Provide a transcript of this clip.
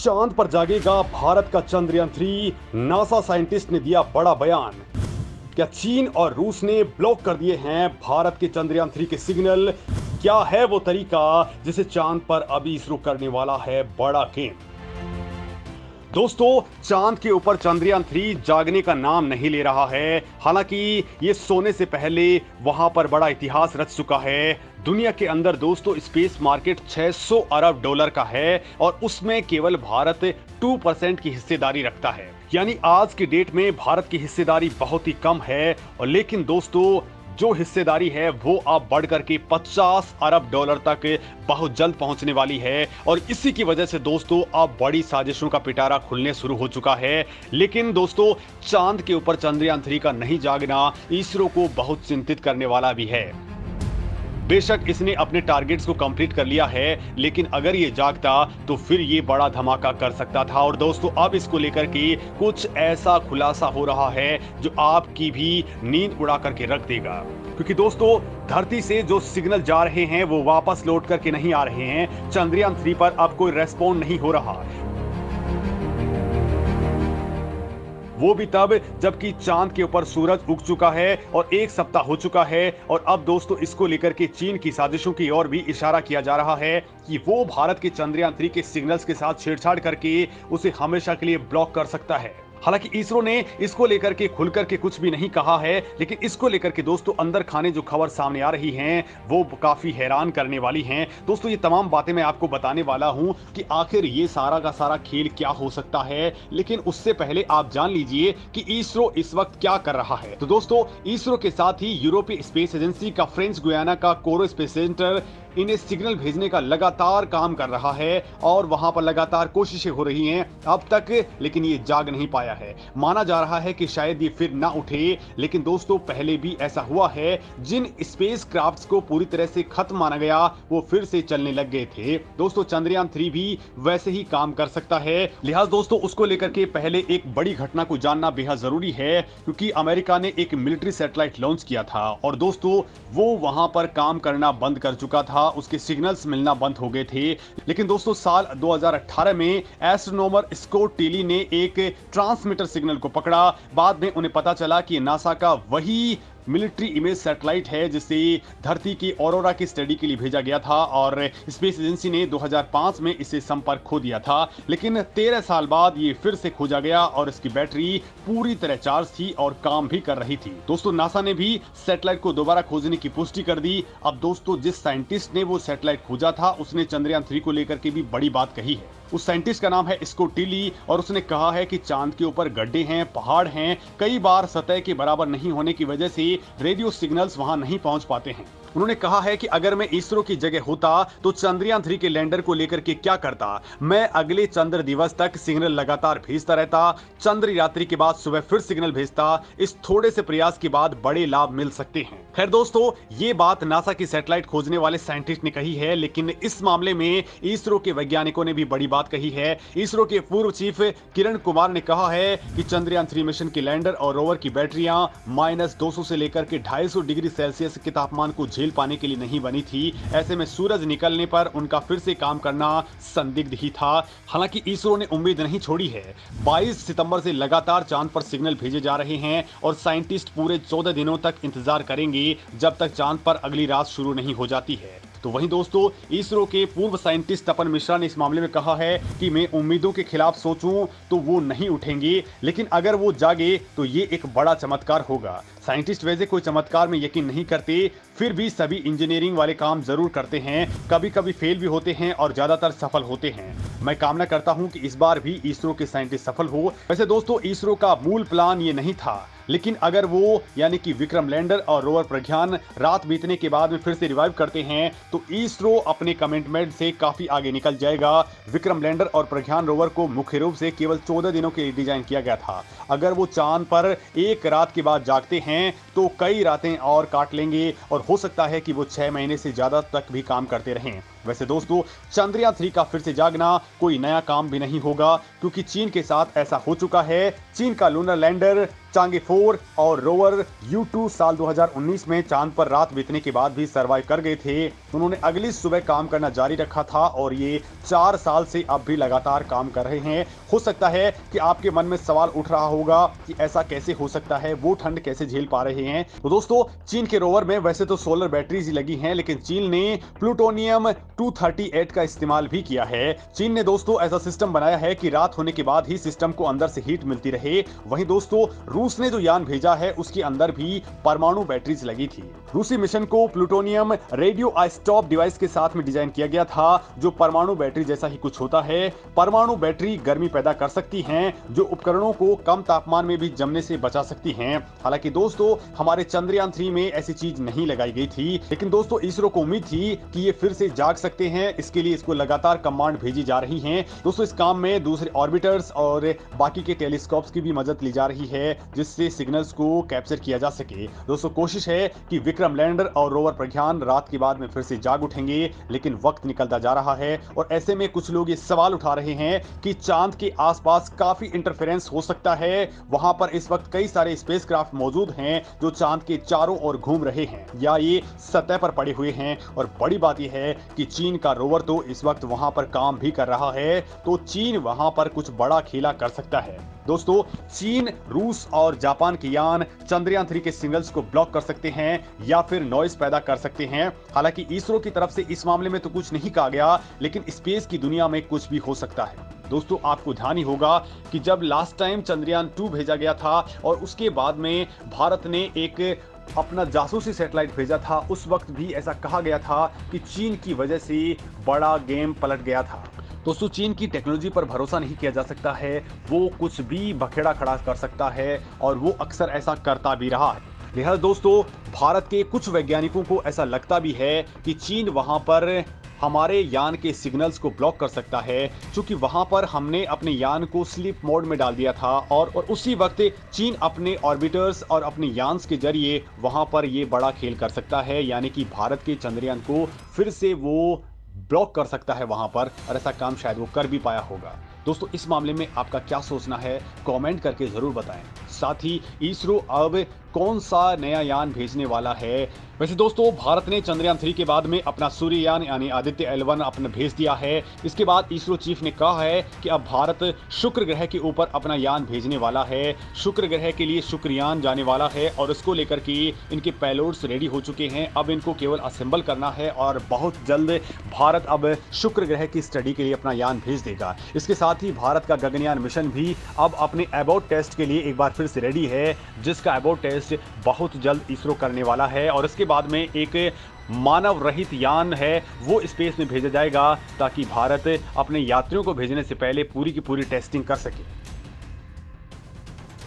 चांद पर जागेगा भारत का चंद्रयान-3, नासा साइंटिस्ट ने दिया बड़ा बयान। क्या चीन और रूस ने ब्लॉक कर दिए हैं भारत के चंद्रयान-3 के सिग्नल? क्या है वो तरीका जिसे चांद पर अभी इसरो करने वाला है बड़ा गेम? दोस्तों, चांद के ऊपर चंद्रयान-3 जागने का नाम नहीं ले रहा है। हालांकि ये सोने से पहले वहां पर बड़ा इतिहास रच चुका है। दुनिया के अंदर दोस्तों स्पेस मार्केट 600 अरब डॉलर का है और उसमें केवल भारत 2% की हिस्सेदारी रखता है। यानी आज की डेट में भारत की हिस्सेदारी बहुत ही कम है। और लेकिन दोस्तों जो हिस्सेदारी है वो अब बढ़कर के 50 अरब डॉलर तक बहुत जल्द पहुंचने वाली है। और इसी की वजह से दोस्तों अब बड़ी साजिशों का पिटारा खुलने शुरू हो चुका है। लेकिन दोस्तों चांद के ऊपर चंद्रयान-3 का नहीं जागना इसरो को बहुत चिंतित करने वाला भी है। बेशक इसने अपने टारगेट्स को कंप्लीट कर लिया है, लेकिन अगर ये जागता तो फिर ये बड़ा धमाका कर सकता था। और दोस्तों अब इसको लेकर के कुछ ऐसा खुलासा हो रहा है जो आपकी भी नींद उड़ा करके रख देगा। क्योंकि दोस्तों धरती से जो सिग्नल जा रहे हैं वो वापस लौट करके नहीं आ रहे हैं। चंद्रयान-3 पर अब कोई रेस्पॉन्ड नहीं हो रहा, वो भी तब जबकि चांद के ऊपर सूरज उग चुका है और एक सप्ताह हो चुका है। और अब दोस्तों इसको लेकर के चीन की साजिशों की ओर भी इशारा किया जा रहा है कि वो भारत के चंद्रयान-3 के सिग्नल्स के साथ छेड़छाड़ करके उसे हमेशा के लिए ब्लॉक कर सकता है। हालांकि इसरो ने इसको लेकर के खुलकर के कुछ भी नहीं कहा है, लेकिन इसको लेकर के दोस्तों अंदर खाने जो खबर सामने आ रही हैं वो काफी हैरान करने वाली हैं। दोस्तों ये तमाम बातें मैं आपको बताने वाला हूं कि आखिर ये सारा का सारा खेल क्या हो सकता है। लेकिन उससे पहले आप जान लीजिए कि इसरो इस वक्त क्या कर रहा है। तो दोस्तों इसरो के साथ ही यूरोपीय स्पेस एजेंसी का फ्रेंच गुयाना का कोरो स्पेस सेंटर इन्हें सिग्नल भेजने का लगातार काम कर रहा है और वहां पर लगातार कोशिशें हो रही हैं अब तक, लेकिन ये जाग नहीं पाया है। माना जा रहा है कि शायद ये फिर ना उठे, लेकिन दोस्तों पहले भी ऐसा हुआ है। जिन स्पेस क्राफ्ट्स को पूरी तरह से खत्म माना गया वो फिर से चलने लग गए थे। दोस्तों चंद्रयान-3 भी वैसे ही काम कर सकता है। लिहाजा दोस्तों उसको लेकर के पहले एक बड़ी घटना को जानना बेहद जरूरी है, क्योंकि अमेरिका ने एक मिलिट्री सैटेलाइट लॉन्च किया था और दोस्तों वो वहां पर काम करना बंद कर चुका था, उसके सिग्नल्स मिलना बंद हो गए थे। लेकिन दोस्तों साल 2018 में एस्ट्रोनॉमर स्कॉट टिली ने एक ट्रांसमीटर सिग्नल को पकड़ा। बाद में उन्हें पता चला कि नासा का वही मिलिट्री इमेज सैटेलाइट है जिसे धरती की ऑरोरा की स्टडी के लिए भेजा गया था और स्पेस एजेंसी ने 2005 में इसे संपर्क खो दिया था। लेकिन 13 साल बाद ये फिर से खोजा गया और इसकी बैटरी पूरी तरह चार्ज थी और काम भी कर रही थी। दोस्तों नासा ने भी सैटेलाइट को दोबारा खोजने की पुष्टि कर दी। अब दोस्तों जिस साइंटिस्ट ने वो सैटेलाइट खोजा था उसने चंद्रयान-3 को लेकर के भी बड़ी बात कही है। उस साइंटिस्ट का नाम है स्कॉट टिली और उसने कहा है कि चांद के ऊपर गड्ढे हैं, पहाड़ हैं, कई बार सतह के बराबर नहीं होने की वजह से रेडियो सिग्नल्स वहां नहीं पहुंच पाते हैं। उन्होंने कहा है कि अगर मैं इसरो की जगह होता तो चंद्रयान-3 के लैंडर को लेकर के क्या करता। मैं अगले चंद्र दिवस तक सिग्नल लगातार भेजता रहता, चंद्र यात्री के बाद सुबह फिर सिग्नल भेजता। इस थोड़े से प्रयास के बाद बड़े लाभ मिल सकते हैं। खैर दोस्तों ये बात नासा की सैटेलाइट खोजने वाले साइंटिस्ट ने कही है, लेकिन इस मामले में इसरो के वैज्ञानिकों ने भी बड़ी बात कही है। इसरो के पूर्व चीफ किरण कुमार ने कहा है कि चंद्रयान-3 मिशन के लैंडर और रोवर की बैटरियां -200 से लेकर के 250 डिग्री सेल्सियस के तापमान को झेल पाने के लिए नहीं बनी थी। ऐसे में सूरज निकलने पर उनका फिर से काम करना संदिग्ध ही था। हालांकि इसरो ने उम्मीद नहीं छोड़ी है। 22 सितंबर से लगातार चांद पर सिग्नल भेजे जा रहे हैं और साइंटिस्ट पूरे 14 दिनों तक इंतजार करेंगे जब तक चांद पर अगली रात शुरू नहीं हो जाती है। तो वहीं दोस्तों इसरो के पूर्व साइंटिस्ट तपन मिश्रा ने इस मामले में कहा है कि मैं उम्मीदों के खिलाफ सोचूं तो वो नहीं उठेंगे, लेकिन अगर वो जागे तो ये एक बड़ा चमत्कार होगा। साइंटिस्ट वैसे कोई चमत्कार में यकीन नहीं करते, फिर भी सभी इंजीनियरिंग वाले काम जरूर करते हैं। कभी कभी फेल भी होते हैं और ज्यादातर सफल होते हैं। मैं कामना करता हूं कि इस बार भी इसरो के साइंटिस्ट सफल हो। वैसे दोस्तों इसरो का मूल प्लान ये नहीं था, लेकिन अगर वो यानी कि विक्रम लैंडर और रोवर प्रज्ञान रात बीतने के बाद में फिर से रिवाइव करते हैं तो इसरो अपने कमिटमेंट से काफी आगे निकल जाएगा। विक्रम लैंडर और प्रज्ञान रोवर को मुख्य रूप से केवल 14 दिनों के लिए डिजाइन किया गया था। अगर वो चांद पर एक रात के बाद जागते हैं तो कई रातें और काट लेंगे और हो सकता है कि वो 6 महीने से ज्यादा तक भी काम करते रहें। वैसे दोस्तों चंद्रयान-3 का फिर से जागना कोई नया काम भी नहीं होगा, क्योंकि चीन के साथ ऐसा हो चुका है। चीन का लूनर लैंडर चांगे 4 और रोवर U2 साल 2019 में चांद पर रात बीतने के बाद भी सरवाइव कर गए थे। उन्होंने अगली सुबह काम करना जारी रखा था और ये 4 साल से अब भी लगातार काम कर रहे हैं। हो सकता है कि आपके मन में सवाल उठ रहा होगा कि ऐसा कैसे हो सकता है, वो ठंड कैसे झेल पा रहे हैं। तो दोस्तों, चीन के रोवर में वैसे तो सोलर बैटरीज लगी हैं, लेकिन चीन ने प्लूटोनियम 238 का इस्तेमाल भी किया है। चीन ने दोस्तों ऐसा सिस्टम बनाया है कि रात होने के बाद ही सिस्टम को अंदर से हीट मिलती रहे। वहीं दोस्तों, रूस ने जो यान भेजा है उसके अंदर भी परमाणु बैटरीज लगी थी। रूसी मिशन को प्लूटोनियम रेडियो आइसोटोप डिवाइस के साथ में डिजाइन किया गया था, जो परमाणु बैटरी जैसा ही कुछ होता है। परमाणु बैटरी गर्मी पैदा कर सकती हैं, जो उपकरणों को कम तापमान में भी जमने से बचा सकती हैं। हालांकि दोस्तों, हमारे चंद्रयान 3 में ऐसी चीज नहीं लगाई गई थी, लेकिन दोस्तों इसरो को उम्मीद थी कि ये फिर से जाग सकते हैं। इसके लिए इसको लगातार कमांड भेजी जा रही हैं। दोस्तों, इस काम में दूसरे ऑर्बिटर्स और बाकी के टेलीस्कोप्स की भी मदद ली जा रही है, जिससे सिग्नल्स को कैप्चर किया जा सके। दोस्तों, कोशिश है कि विक्रम लैंडर और रोवर प्रज्ञान रात के बाद में फिर से जाग उठेंगे, लेकिन वक्त निकलता जा रहा है और ऐसे में कुछ लोग ये सवाल उठा रहे हैं कि चांद के आसपास काफी इंटरफेरेंस हो सकता है। वहां पर इस वक्त कई सारे स्पेसक्राफ्ट मौजूद हैं जो चांद के चारों ओर घूम रहे हैं या ये सतह पर पड़े हुए हैं। और बड़ी बात यह है कि चीन का रोवर तो इस वक्त वहां पर काम भी कर रहा है, तो चीन वहां पर कुछ बड़ा खेला कर सकता है। दोस्तों, चीन, रूस और जापान के यान चंद्रयान 3 के सिग्नल्स को ब्लॉक कर सकते हैं या फिर नॉइस पैदा कर सकते हैं। हालांकि इसरो की तरफ से इस मामले में तो कुछ नहीं कहा गया, लेकिन स्पेस की दुनिया में कुछ भी हो सकता है। दोस्तों, आपको ध्यान ही होगा कि जब लास्ट टाइम चंद्रयान 2 भेजा गया था और उसके बाद में भारत ने एक अपना जासूसी सैटेलाइट भेजा था, उस वक्त भी ऐसा कहा गया था कि चीन की वजह से बड़ा गेम पलट गया था। दोस्तों, चीन की टेक्नोलॉजी पर भरोसा नहीं किया जा सकता है। वो कुछ भी बखेड़ा खड़ा कर सकता है और वो अक्सर ऐसा करता भी रहा है। लिहाजा दोस्तों, भारत के कुछ वैज्ञानिकों को ऐसा लगता भी है कि चीन वहां पर हमारे यान के सिग्नल्स को ब्लॉक कर सकता है, क्योंकि वहां पर हमने अपने यान को स्लीप मोड में डाल दिया था और उसी वक्त चीन अपने ऑर्बिटर्स और अपने यान्स के जरिए वहां पर ये बड़ा खेल कर सकता है, यानी कि भारत के चंद्रयान को फिर से वो ब्लॉक कर सकता है वहां पर, और ऐसा काम शायद वो कर भी पाया होगा। दोस्तों, इस मामले में आपका क्या सोचना है, कमेंट करके जरूर बताएं। साथ ही इसरो अब कौन सा नया यान भेजने वाला है। वैसे दोस्तों, भारत ने चंद्रयान 3 के बाद में अपना सूर्ययान यानी आदित्य L1 अपना भेज दिया है। इसके बाद इसरो चीफ ने कहा है कि अब भारत शुक्र ग्रह के ऊपर अपना यान भेजने वाला है। शुक्र ग्रह के लिए शुक्रयान जाने वाला है और इसको लेकर के इनके पेलोड्स रेडी हो चुके हैं। अब इनको केवल असेंबल करना है और बहुत जल्द भारत अब शुक्र ग्रह की स्टडी के लिए अपना यान भेज देगा। इसके साथ ही भारत का गगनयान मिशन भी अब अपने अबॉर्ट टेस्ट के लिए एक बार फिर से रेडी है, जिसका अबॉर्ट टेस्ट बहुत जल्द इसरो करने वाला है। और इसके बाद में एक मानव रहित यान है वो स्पेस में भेजा जाएगा, ताकि भारत अपने यात्रियों को भेजने से पहले पूरी की पूरी टेस्टिंग कर सके।